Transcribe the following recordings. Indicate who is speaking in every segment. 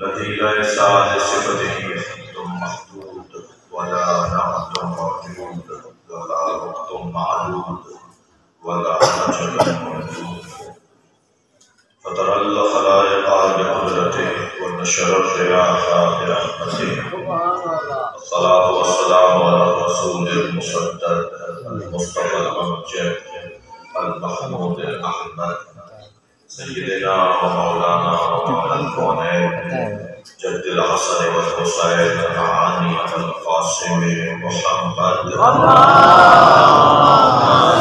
Speaker 1: लतीफ़ साद सिफ़तिही तुम महदूद वला नअतुम मौजूद वला वक़्तुम मादूद वला अजलुम ममदूद फ़तरल ख़लाइक़ बिक़ुदरतिही व नशरत रियाहा बिरहमतिही अस्सलातु वस्सलामु अला रसूलिल मुसद्दक़ अल मुस्तफ़ल अमजद अल महमूद अल अहमद सय्यिदना व मौलाना व मौला कौनैन जद्दिल हसन वल हुसैन मआनी अल क़ासिम मुहम्मद
Speaker 2: अल्लाहुम्मा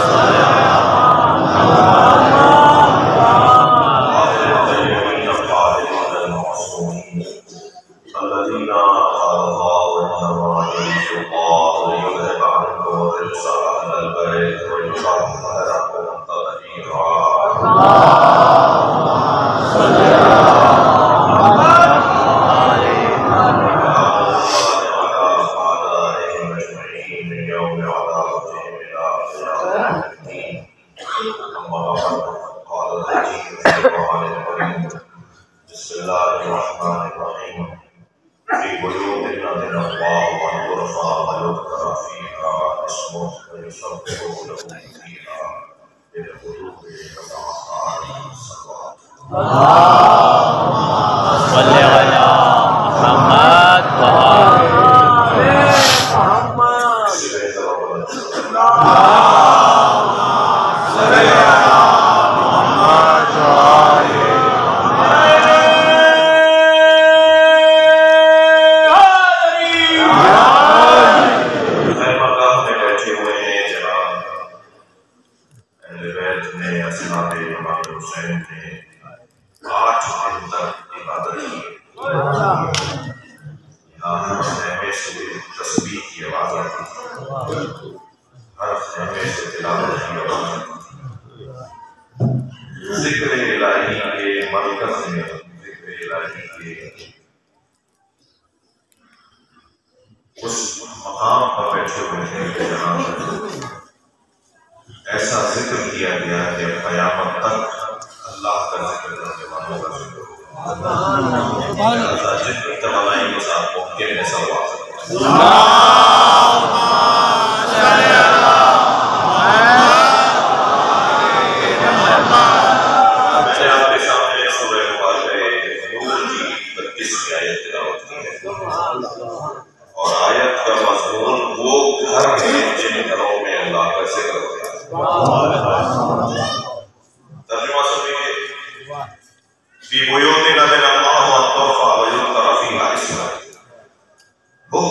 Speaker 2: सल्ली अला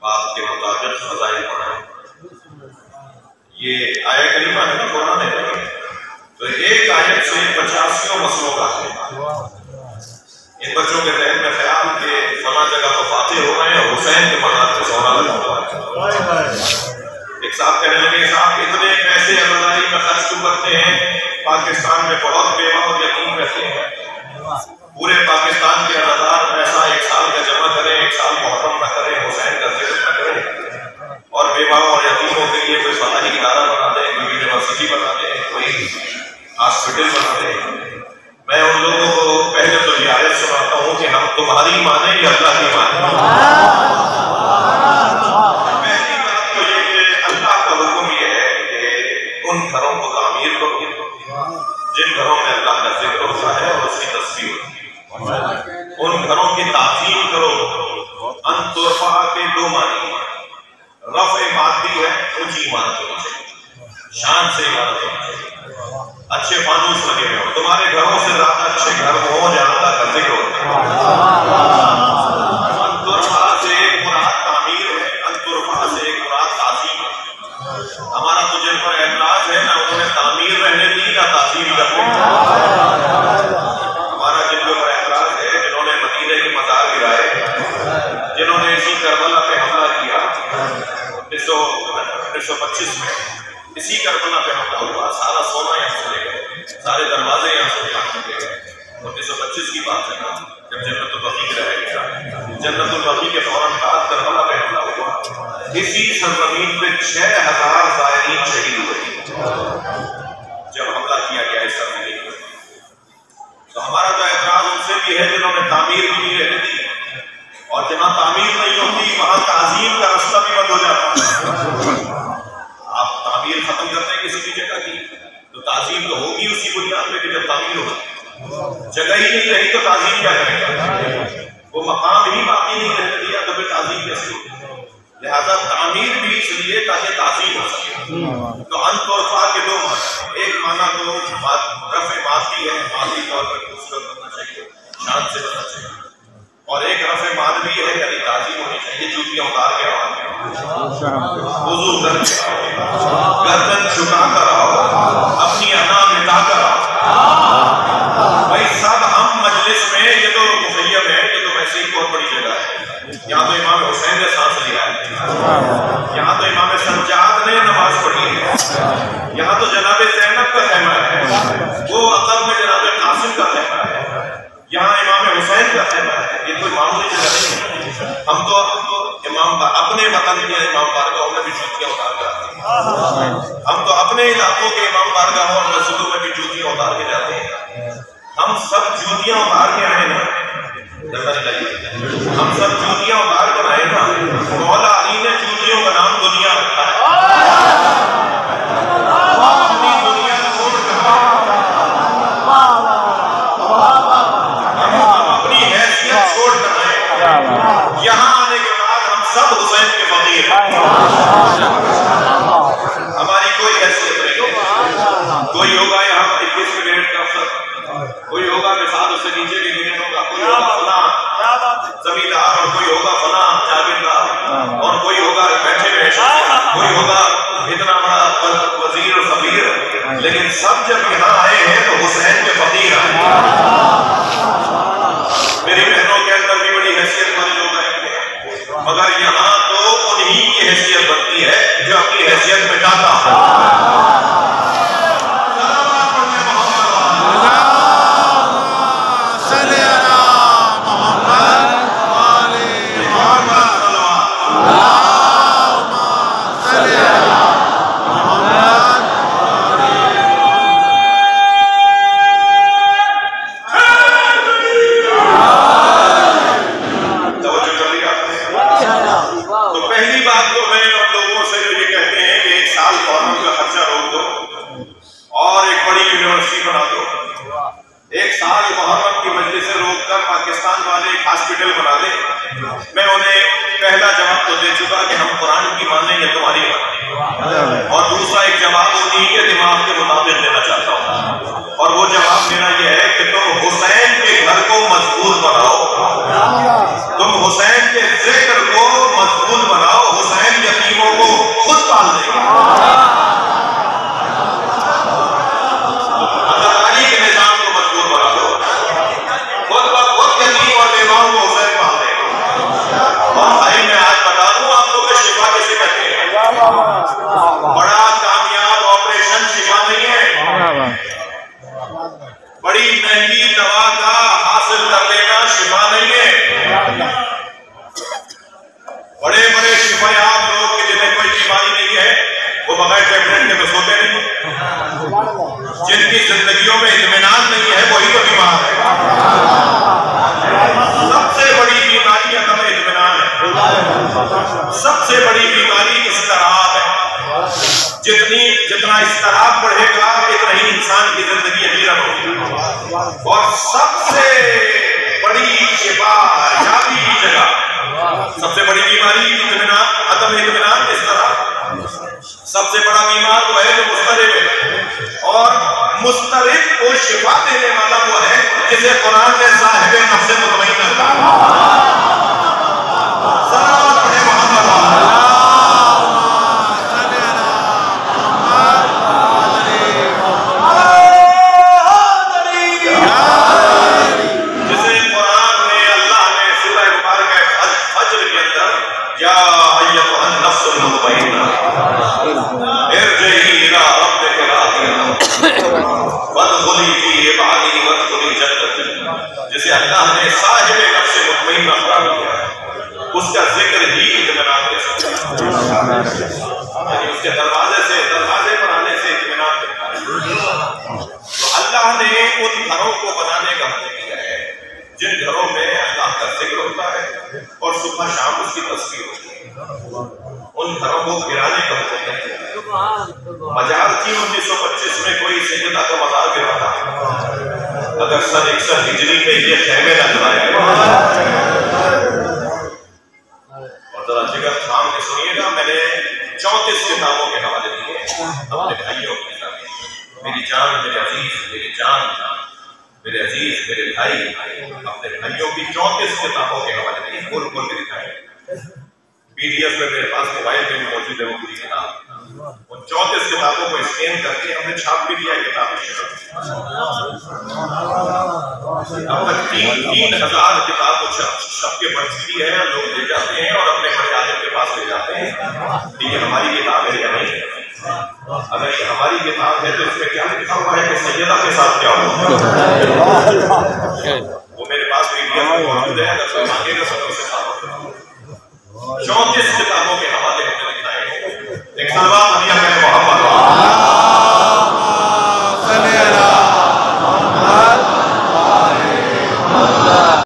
Speaker 1: बात के मुताबिक फजाइल पढ़ाए। ये आयत करीमा है ना, कुरान है, तो एक आयत से 85 मसलों का है। इन बच्चों के जहन में ख्याल के फला जगह तो फाते हो रहे हैं, हुसैन के मज़ार पे सोना लगा हुआ है। एक साहब कहने लगे, साहब इतने पैसे अमलदारी में खर्च क्यों करते हैं? पाकिस्तान में बहुत बेवा और यतीम रहते हैं, पूरे पाकिस्तान के अदादार पैसा एक साल का जमा करें, एक साल मुहर्रम न करें, हुसैन का जिक्र न करें, और बेवाओं और यतीमों के लिए कोई फलाही इदारा बना दें, कोई यूनिवर्सिटी बना दें, कोई हॉस्पिटल बना दें। मैं उन लोगों को पहले तो ये आयत सुनाता हूँ कि हम तुम्हारी माने या अल्लाह की माने। पहली बात तो ये कि अल्लाह का हुक्म ये है कि उन घरों को तामीर करो जिन घरों में अल्लाह का जिक्र होता है और उसकी तस्बीह होती है। उन घरों की ताज़ीम करो। अंतुरफा के दो मानी, रफ़ मादी है, ऊंची इमारत होनी चाहिए, शान से इमारत होनी चाहिए, अच्छे फानूस लगे हुए हो, तुम्हारे घरों से ज्यादा अच्छे घर हो जहाँ अल्लाह का जिक्र होता है। अंतुरफा से एक मुराद तामीर है, अंतुरफा से एक मुराद ताज़ीम है। हमारा तो जिन पर एतराज है ना, उन्होंने तामीर रहने दी ना ताज़ीम करने। हमारा जिन लोगों पर एतराज है, जिन्होंने मदीने के मज़ार गिराए, जिन्होंने इसी करबला पे हमला किया 1925 में, इसी करबला पे हमला हुआ, सारा सोना यहाँ चले गए, सारे दरवाजे यहाँ से उठा के गए। 1925 की बात है ना, जब जन्नतुल बकी गिराया गया। जन्नतुल बकी के फौरन बाद करबला पे हमला हुआ। इसी सरजमीन पे 6000 ज़ायरीन शहीद हुए जब हमला किया गया इस सरजमीन पे। तो हमारा तो एतराज उनसे भी है जिन्होंने तामीर भी नहीं रहने दी, और जहाँ तामीर नहीं होती वहां ताज़ीम का रास्ता भी बंद हो जाता है। आप तामीर खत्म करते हैं किसी भी जगह की, तो ताज़ीम तो होगी उसी बुनियाद पे कि जब तामीर होगी। जगह ही नहीं रही तो ताज़ीम क्या करेगा? वो मकाम ही बाकी नहीं रहने दिया तो फिर ताज़ीम कैसे होगी? लिहाजा तामीर भी इसलिए ताकि ताज़ीम हो सके। तो अंतुरफा के दो माना, एक माना तो रफ़े मादी है, मादी तौर पर खूबसूरत बनना चाहिए, शान से बनना चाहिए, और एक रफ़े मादवी है, यानी ताज़ीम होनी चाहिए, जूतियां उतार के आओ, वुज़ू करके आओ, गर्दन झुका कर आओ, अपनी अना मिटा कर आओ। भाई सब हम मजलिस में, ये तो मुखय्यम है, ये तो वैसे ही बहुत बड़ी जगह है। यहाँ तो इमाम हुसैन ने सांस लिया है, यहाँ तो इमाम सज्जाद ने नमाज पढ़ी है, यहाँ तो जनाबे ज़ैनब का खैमा है, वो अक़ब में जनाबे कासिम का खैमा है, यहाँ इमाम हुसैन का खैमा है। ये कोई मामूली जगह नहीं है। हम तो इमाम अपने वतन के इमाम बारगाहों में भी जूतियां उतार कर आते हैं। हम तो अपने इलाकों के इमाम बारगाहों और मस्जिदों में भी जूतियां उतार के जाते हैं। हम सब जूतियां उतार के आए ना, हम सब जूतियां उतार कर आए ना। मौला अली ने जूतियों का नाम दुनिया रखा है। अपनी दुनिया छोड़ कर अपनी हैसियत छोड़ कर आए, यहाँ आने के बाद हम सब हुसैन के फकीर हैं। हमारी कोई हैसियत नहीं होगी। कोई होगा यहाँ 21 ग्रेड का अफसर, कोई होगा मिसाल उससे नीचे के ग्रेड होगा, कोई होगा फला जमींदार, और कोई होगा फला जागीरदार, और कोई होगा बैठे हुए, कोई होगा इतना बड़ा वजीर और फकीर, लेकिन सब जब यहाँ आए हैं तो हुसैन के फकीर आए। मेरी बहनों के अंदर भी बड़ी हैसियत वाले लोग आएंगे, मगर यहाँ तो उन्हीं की हैसियत बनती है जो अपनी हैसियत मिटाता है। मैं उन्हें पहला जवाब तो दे चुका कि हम कुरान की माने या तुम्हारी माने, और दूसरा एक जवाब उन्हीं के दिमाग के मुताबिक देना चाहता हूँ, और वो जवाब मेरा ये है कि तुम हुसैन के घर को मजबूत बनाओ, तुम हुसैन के जिक्र को मजबूत बनाओ, रहेंगे तो सोते नहीं। जिनकी जिंदगियों में इत्मीनान नहीं है वही तो बीमार है। सबसे बड़ी बीमारी अदम इत्मीनान है। सबसे बड़ी बीमारी इस्तराब है। जितना इस्तराब बढ़ेगा इतना ही इंसान की जिंदगी अमीरन होगी। और सबसे बड़ी शिफा यादी की जगह सबसे बड़ी बीमारी इत्मीनान, अदम इत्मीनान, इस्तराब। सबसे बड़ा बीमार वो है जो मुस्तरिब है, और मुस्तरिब को शिफा देने वाला वो है जिसे कुरान ने साहिब नफ्स मुतमइन्ना कहा। जिसे अल्लाह ने साहिब नफ्स मुतमइन्ना करार दिया, उसका जिक्र ही इत्मीनान के साथ, यानी उसके दरवाजे पर आने से इत्मीनान मिलता है। तो अल्लाह ने उन घरों को बनाने का हुक्म दिया है जिन घरों में अल्लाह का जिक्र होता है और सुबह शाम उसकी तस्बीह होती है। उन घरों को गिराने का हुक्म नहीं है। मजाल थी 1925 में कोई सैयदा का मजार गिरा था। अगर सन 61 हिजरी में ये खेमे न गिराया, और जरा जिगर थाम के सुनिएगा, मैंने 34 किताबों के हवाले दिए अपने भाइयों के साथ। मेरी जान, मेरे अजीज, मेरी जान, मेरे अजीज, मेरे भाई, अपने भाइयों की 34 किताबों के हवाले दिए, खोल खोल के दिखाए। PDF में मेरे पास मोबाइल में भी मौजूद है वो पूरी किताब। उन 34 किताबों को स्कैन करके हमने छाप भी दिया किताब। अब तक 3,000 किताब छप के बन चुकी है। लोग ले जाते हैं और अपने बड़े आलिम के पास ले जाते हैं। ये हमारी किताब है या नहीं? अगर ये हमारी किताब है तो इसमें क्या लिखा हुआ है कि सैयदा के साथ क्या हुआ? वो मेरे पास PDF में मौजूद है, अगर कोई मांगेगा सब